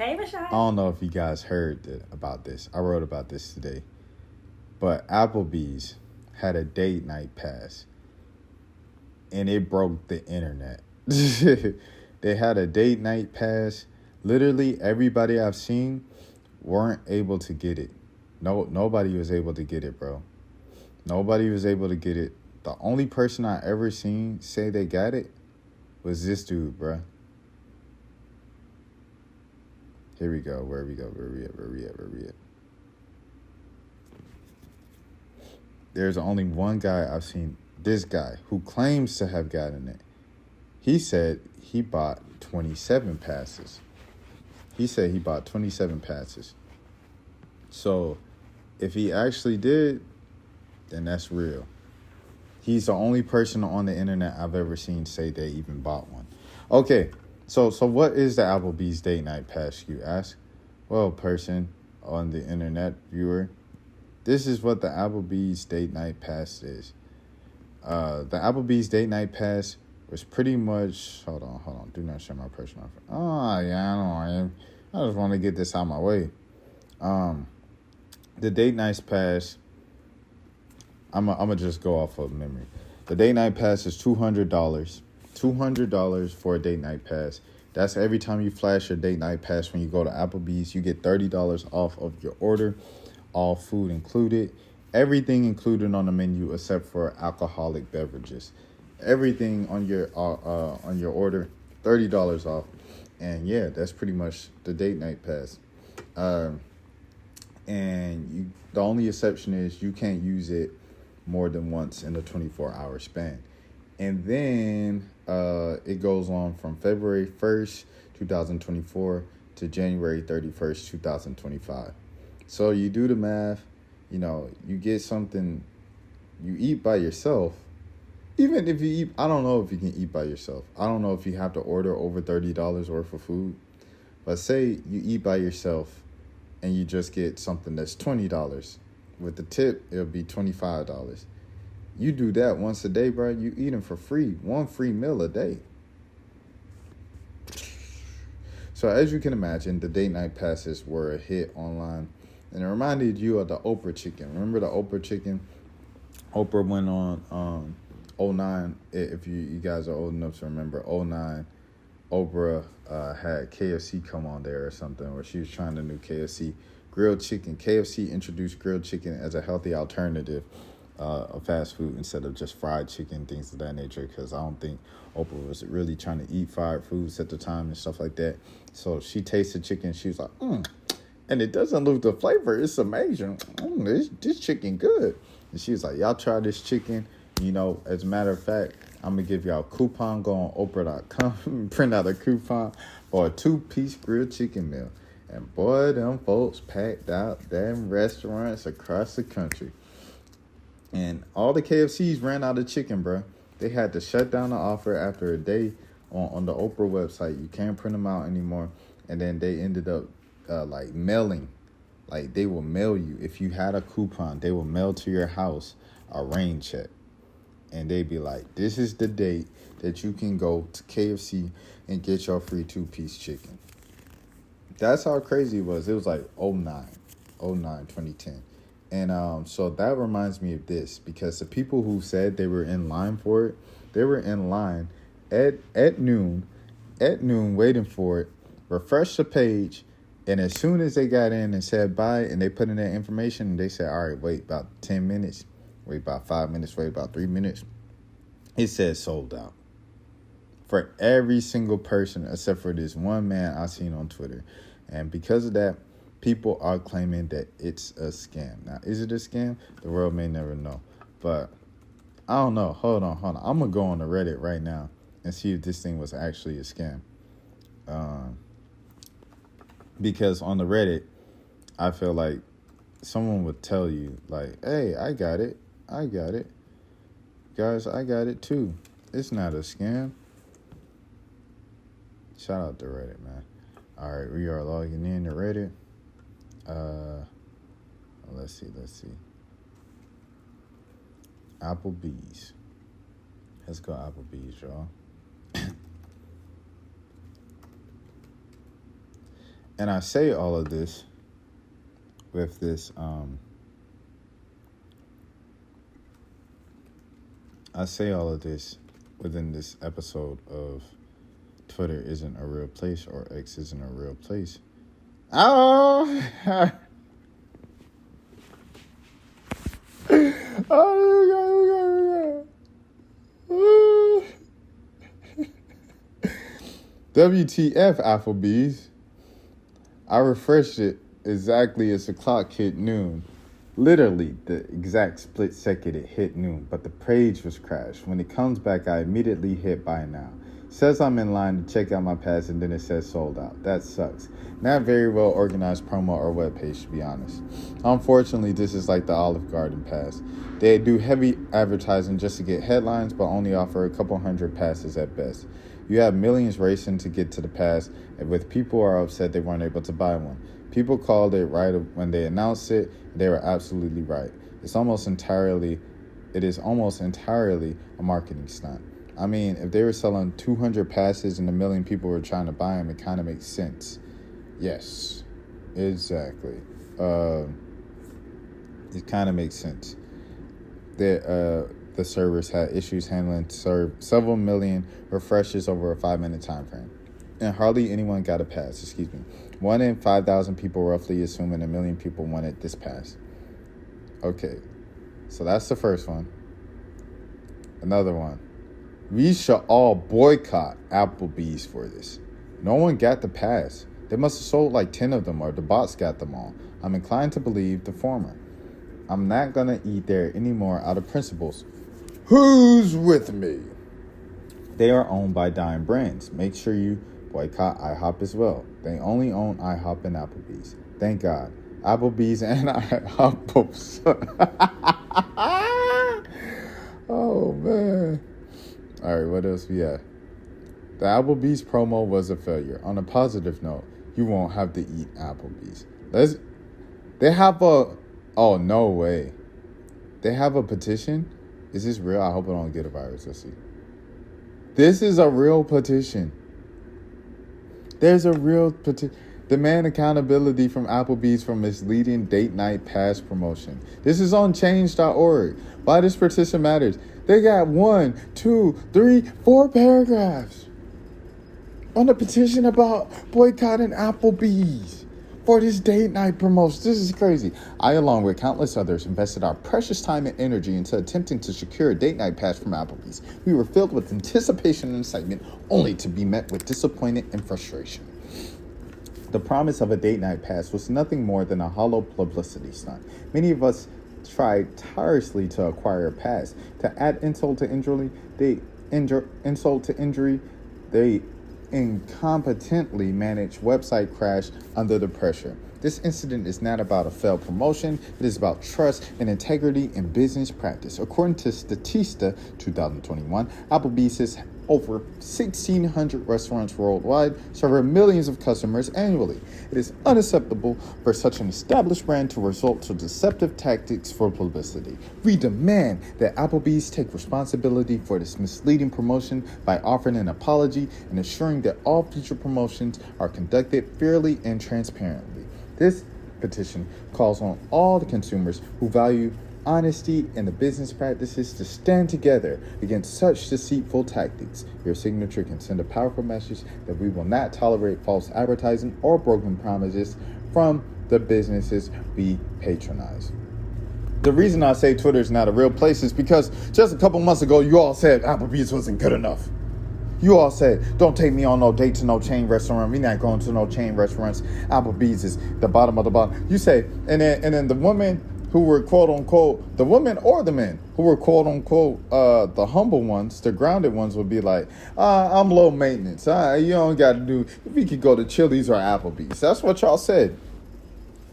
Hey, I Rashad. don't know if you guys heard about this. I wrote about this today. But Applebee's had a date night pass and it broke the internet. They had a date night pass. Literally everybody I've seen weren't able to get it. No, nobody was able to get it, bro. Nobody was able to get it. The only person I ever seen say they got it was this dude, bro. Here we go. Where we go? Where we at? Where we at? Where we at? There's only one guy I've seen. This guy who claims to have gotten it. He said he bought 27 passes. He said he bought 27 passes. So if he actually did, then that's real. He's the only person on the internet I've ever seen say they even bought one. Okay, so what is the Applebee's date night pass, you ask? Well, person on the internet, viewer, this is what the Applebee's date night pass is. The Applebee's date night pass was pretty much... Hold on. Do not share my personal... Oh, yeah, I know. I just want to get this out of my way. The date night pass... I'm gonna just go off of memory. The date night pass is $200. $200 for a date night pass. That's every time you flash your date night pass when you go to Applebee's. You get $30 off of your order. All food included. Everything included on the menu except for alcoholic beverages. Everything on your order, $30 off. And yeah, that's pretty much the date night pass. The only exception is you can't use it more than once in a 24-hour span. And then it goes on from February 1st, 2024 to January 31st, 2025. So you do the math, you get something, you eat by yourself. Even if you eat, I don't know if you can eat by yourself. I don't know if you have to order over $30 worth of food. But say you eat by yourself and you just get something that's $20. With the tip, it'll be $25. You do that once a day, bro. You eating for free. One free meal a day. So as you can imagine, the date night passes were a hit online. And it reminded you of the Oprah chicken. Remember the Oprah chicken? Oprah went on 09. If you guys are old enough to remember 09, Oprah had KFC come on there or something, or she was trying the new KFC grilled chicken. KFC introduced grilled chicken as a healthy alternative of fast food instead of just fried chicken, things of that nature, because I don't think Oprah was really trying to eat fried foods at the time and stuff like that. So she tasted chicken. She was like, and it doesn't lose the flavor. It's amazing. This chicken good. And she was like, y'all try this chicken. As a matter of fact, I'm going to give y'all a coupon. Go on Oprah.com, print out a coupon for a 2-piece grilled chicken meal. And boy, them folks packed out them restaurants across the country. And all the KFCs ran out of chicken, bro. They had to shut down the offer after a day on the Oprah website. You can't print them out anymore. And then they ended up mailing. Like, they will mail you. If you had a coupon, they will mail to your house a rain check. And they'd be like, this is the date that you can go to KFC and get your free 2-piece chicken. That's how crazy it was. It was like 2010. And so that reminds me of this, because the people who said they were in line for it, they were in line at noon waiting for it, refreshed the page, and as soon as they got in and said bye and they put in their information, they said, all right, wait about 10 minutes, wait about 5 minutes, wait about 3 minutes. It said sold out for every single person except for this one man I seen on Twitter. And because of that, people are claiming that it's a scam. Now, is it a scam? The world may never know. But I don't know. Hold on. I'm going to go on the Reddit right now and see if this thing was actually a scam. Because on the Reddit, I feel like someone would tell you, like, hey, I got it. Guys, I got it too. It's not a scam. Shout out to Reddit, man. All right, we are logging in to Reddit. Let's see. Applebee's. Let's go Applebee's, y'all. And I say all of this with this, I say all of this within this episode of Twitter isn't a real place or X isn't a real place. Oh, WTF, Applebee's. I refreshed it exactly as the clock hit noon. Literally, the exact split second it hit noon, but the page was crashed. When it comes back, I immediately hit buy now. Says I'm in line to check out my pass, and then it says sold out. That sucks. Not very well organized promo or webpage, to be honest. Unfortunately, this is like the Olive Garden pass. They do heavy advertising just to get headlines, but only offer a couple hundred passes at best. You have millions racing to get to the pass, and with people who are upset they weren't able to buy one. People called it right when they announced it. They were absolutely right. It is almost entirely a marketing stunt. I mean, if they were selling 200 passes and 1 million people were trying to buy them, it kind of makes sense. Yes, exactly. It kind of makes sense. The servers had issues handling several million refreshes over a 5-minute time frame. And hardly anyone got a pass, 1 in 5,000 people roughly assuming 1 million people wanted this pass. Okay, so that's the first one. Another one. We should all boycott Applebee's for this. No one got the pass. They must have sold like 10 of them or the bots got them all. I'm inclined to believe the former. I'm not going to eat there anymore out of principles. Who's with me? They are owned by dime brands. Make sure you boycott IHOP as well. They only own IHOP and Applebee's. Thank God. Applebee's and IHOP both. Oh, man. All right, what else we have? The Applebee's promo was a failure. On a positive note, you won't have to eat Applebee's. They have a... Oh, no way. They have a petition? Is this real? I hope I don't get a virus. Let's see. This is a real petition. There's a real petition. Demand accountability from Applebee's for misleading date night pass promotion. This is on change.org. Why this petition matters. They got 1, 2, 3, 4 paragraphs on the petition about boycotting Applebee's for this date night promotion. This is crazy. I, along with countless others, invested our precious time and energy into attempting to secure a date night pass from Applebee's. We were filled with anticipation and excitement, only to be met with disappointment and frustration. The promise of a date night pass was nothing more than a hollow publicity stunt. Many of us tried tirelessly to acquire a pass. To add insult to injury, they incompetently managed website crash under the pressure. This incident is not about a failed promotion. It is about trust and integrity in business practice. According to Statista 2021, Applebee's has over 1,600 restaurants worldwide, serving millions of customers annually. It is unacceptable for such an established brand to resort to deceptive tactics for publicity. We demand that Applebee's take responsibility for this misleading promotion by offering an apology and ensuring that all future promotions are conducted fairly and transparently. This petition calls on all the consumers who value honesty and the business practices to stand together against such deceitful tactics. Your signature can send a powerful message that we will not tolerate false advertising or broken promises from the businesses we patronize. The reason I say Twitter is not a real place is because just a couple months ago, you all said Applebee's wasn't good enough. You all said, don't take me on no date to no chain restaurant. We not going to no chain restaurants. Applebee's is the bottom of the bottom. You say, and then the women who were quote unquote, the women or the men who were quote unquote, the humble ones, the grounded ones would be like, I'm low maintenance. You don't got to do, we could go to Chili's or Applebee's. That's what y'all said.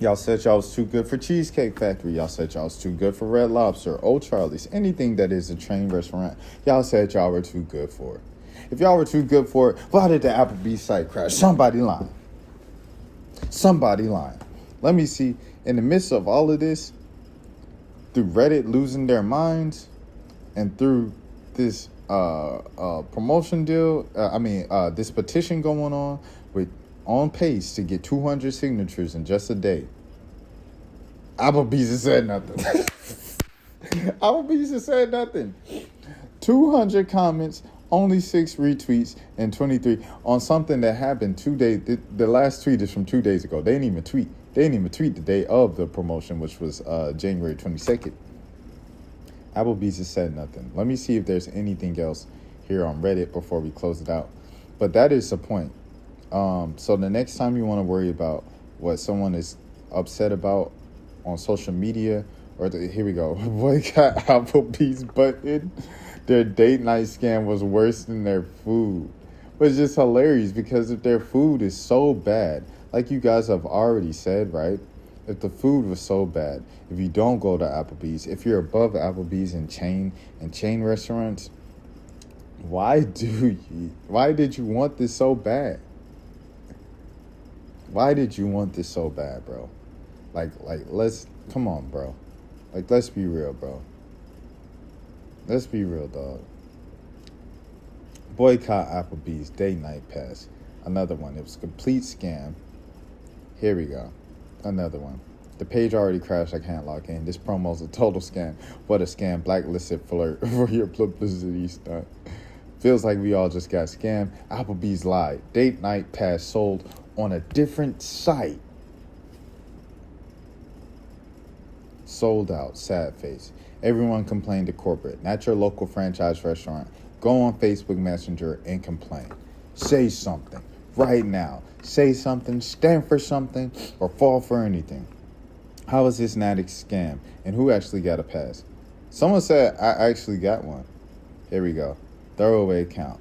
Y'all said y'all was too good for Cheesecake Factory. Y'all said y'all was too good for Red Lobster, Old Charlie's, anything that is a chain restaurant. Y'all said y'all were too good for it. If y'all were too good for it, why did the Applebee's site crash? Somebody lying. Somebody lying. Let me see. In the midst of all of this, through Reddit losing their minds and through this promotion deal, this petition going on with on pace to get 200 signatures in just a day. Applebee's has said nothing. Applebee's has said nothing. 200 comments, only 6 retweets, and 23 on something that happened 2 days. The last tweet is from 2 days ago. They didn't even tweet. They didn't even tweet the day of the promotion, which was January 22nd. Applebee's has said nothing. Let me see if there's anything else here on Reddit before we close it out. But that is the point. So the next time you want to worry about what someone is upset about on social media, here we go. Boycott Applebee's, but their date night scam was worse than their food. But it's just hilarious because if their food is so bad, like you guys have already said, right? If the food was so bad, if you don't go to Applebee's, if you're above Applebee's and chain restaurants, why did you want this so bad? Why did you want this so bad, bro? Come on, bro. Let's be real, bro. Let's be real, dog. Boycott Applebee's date night pass. Another one. It was a complete scam. Here we go. Another one. The page already crashed. I can't log in. This promo's a total scam. What a scam. Blacklisted flirt for your publicity stunt. Feels like we all just got scammed. Applebee's lied. Date night pass sold on a different site. Sold out. Sad face. Everyone complained to corporate. Not your local franchise restaurant. Go on Facebook Messenger and complain. Say something. Right now. Say something. Stand for something. Or fall for anything. How is this not a scam? And who actually got a pass? Someone said I actually got one. Here we go. Throwaway account.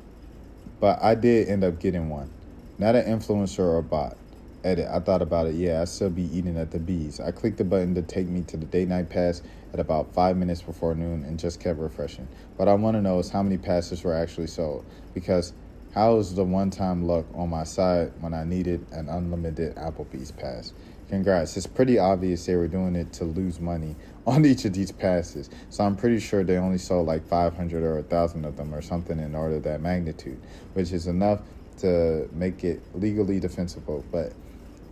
But I did end up getting one. Not an influencer or a bot. Edit. I thought about it. Yeah, I still be eating at the Bees. I clicked the button to take me to the date night pass at about 5 minutes before noon and just kept refreshing. What I want to know is how many passes were actually sold. Because how is the one-time luck on my side when I needed an unlimited Applebee's pass? Congrats. It's pretty obvious they were doing it to lose money on each of these passes. So I'm pretty sure they only sold like 500 or 1,000 of them or something in order of that magnitude, which is enough to make it legally defensible, but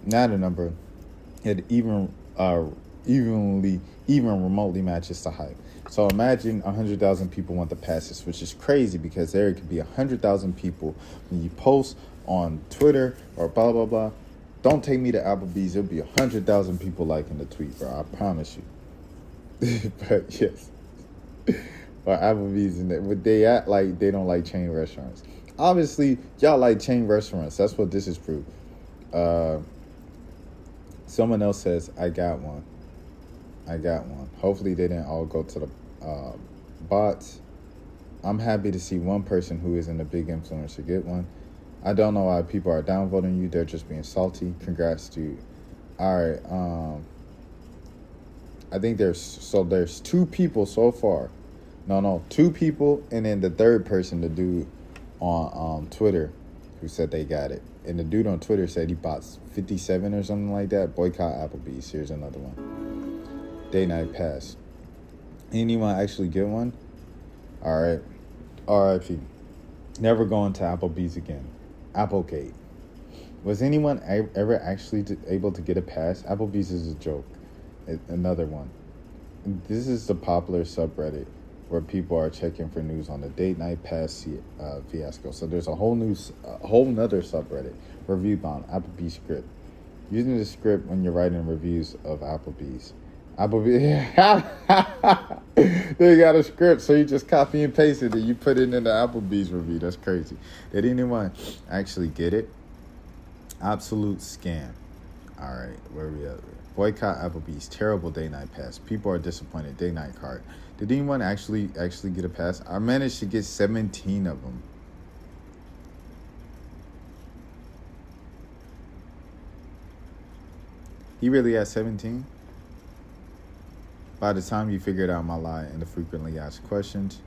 not a number that even remotely matches the hype. So imagine 100,000 people want the passes, which is crazy because there could be 100,000 people when you post on Twitter or blah, blah, blah. Don't take me to Applebee's. There'll be 100,000 people liking the tweet, bro. I promise you. But yes. Or Applebee's, but they act like they don't like chain restaurants. Obviously, y'all like chain restaurants. That's what this is proof. Someone else says, I got one. Hopefully they didn't all go to the bots. I'm happy to see one person who isn't a big influencer get one. I don't know why people are downvoting you. They're just being salty. Congrats, dude. All right. I think there's 2 people so far. No, 2 people, and then the third person, the dude on Twitter, who said they got it. And the dude on Twitter said he bought 57 or something like that. Boycott Applebee's. Here's another one. Day night pass. Anyone actually get one? All right. RIP. Never going to Applebee's again. Applegate. Was anyone ever actually able to get a pass? Applebee's is a joke. Another one. This is the popular subreddit where people are checking for news on the date night pass fiasco. So there's a whole nother subreddit, Review Bound, Applebee's script. Using the script when you're writing reviews of Applebee's. They got a script, so you just copy and paste it and you put it in the Applebee's review. That's crazy. Did anyone actually get it? Absolute scam. All right, where we at? Boycott Applebee's. Terrible day night pass. People are disappointed. Day night card. Did anyone actually get a pass? I managed to get 17 of them. He really had 17? By the time you figured out my lie and the frequently asked questions.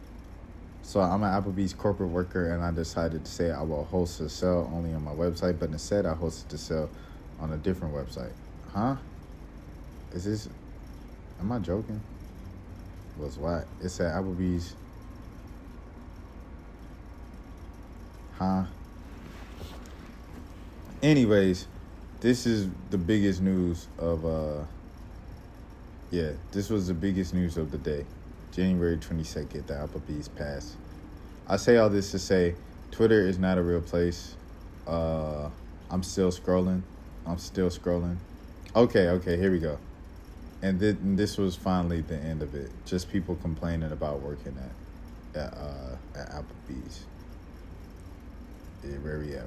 So I'm an Applebee's corporate worker, and I decided to say I will host a sale only on my website, but instead I hosted the sale on a different website. Huh? Am I joking? Was what? It said Applebee's. Huh? Anyways, this is the biggest news of yeah, this was the biggest news of the day. January 22nd, the Applebee's passed. I say all this to say Twitter is not a real place. I'm still scrolling. Okay, here we go. And this was finally the end of it. Just people complaining about working at Applebee's. Yeah, where we at?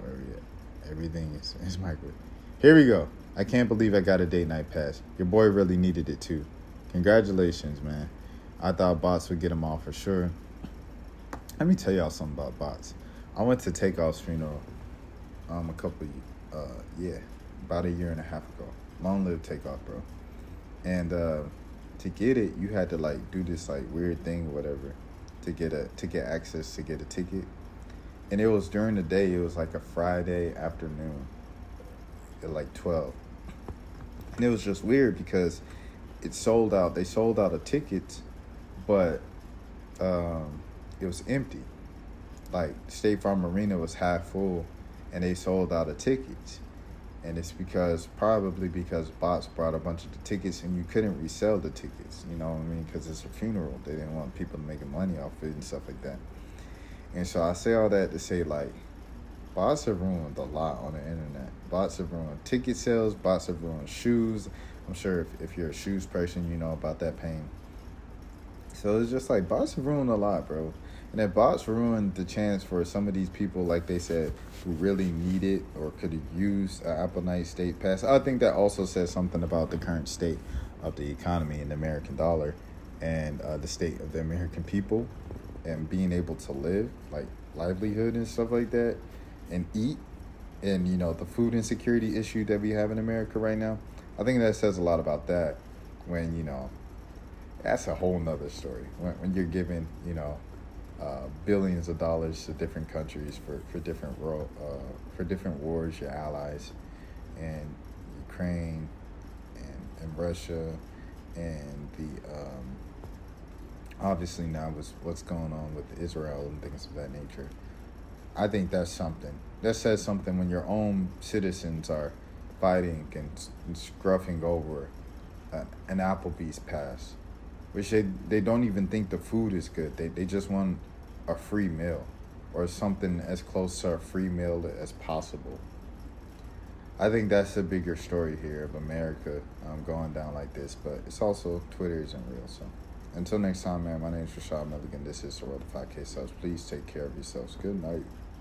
Everything is microwave. Here we go. I can't believe I got a date night pass. Your boy really needed it too. Congratulations, man. I thought bots would get him off for sure. Let me tell y'all something about bots. I went to Takeoff's funeral about a year and a half ago. Long live Takeoff, bro. And to get it, you had to like do this like weird thing or whatever to get access to get a ticket. And it was during the day. It was like a Friday afternoon at like 12. And it was just weird because it sold out. They sold out of tickets, but it was empty. Like State Farm Arena was half full, and they sold out of tickets. And it's probably because bots brought a bunch of the tickets, and you couldn't resell the tickets. You know what I mean? Because it's a funeral. They didn't want people making money off it and stuff like that. And so I say all that to say, like, bots have ruined a lot on the internet. Bots have ruined ticket sales. Bots have ruined shoes. I'm sure if you're a shoes person, you know about that pain. So it's just like bots have ruined a lot, bro. And that bots ruined the chance for some of these people, like they said, who really need it or could have used an Apple Night State Pass. I think that also says something about the current state of the economy and the American dollar and the state of the American people and being able to live, like livelihood and stuff like that, and eat, and, you know, the food insecurity issue that we have in America right now. I think that says a lot about that when, you know, that's a whole nother story. When you're giving, you know, billions of dollars to different countries for different wars, your allies, and Ukraine and Russia, and the obviously now what's going on with Israel and things of that nature. I think that's something. That says something when your own citizens are fighting and scruffing over an Applebee's pass, which they don't even think the food is good. They just want a free meal or something as close to a free meal as possible. I think that's the bigger story here of America going down like this, but it's also Twitter isn't real. So until next time, man, my name is Rashad Milligan. This is the World of 5K Subs. Please take care of yourselves. Good night.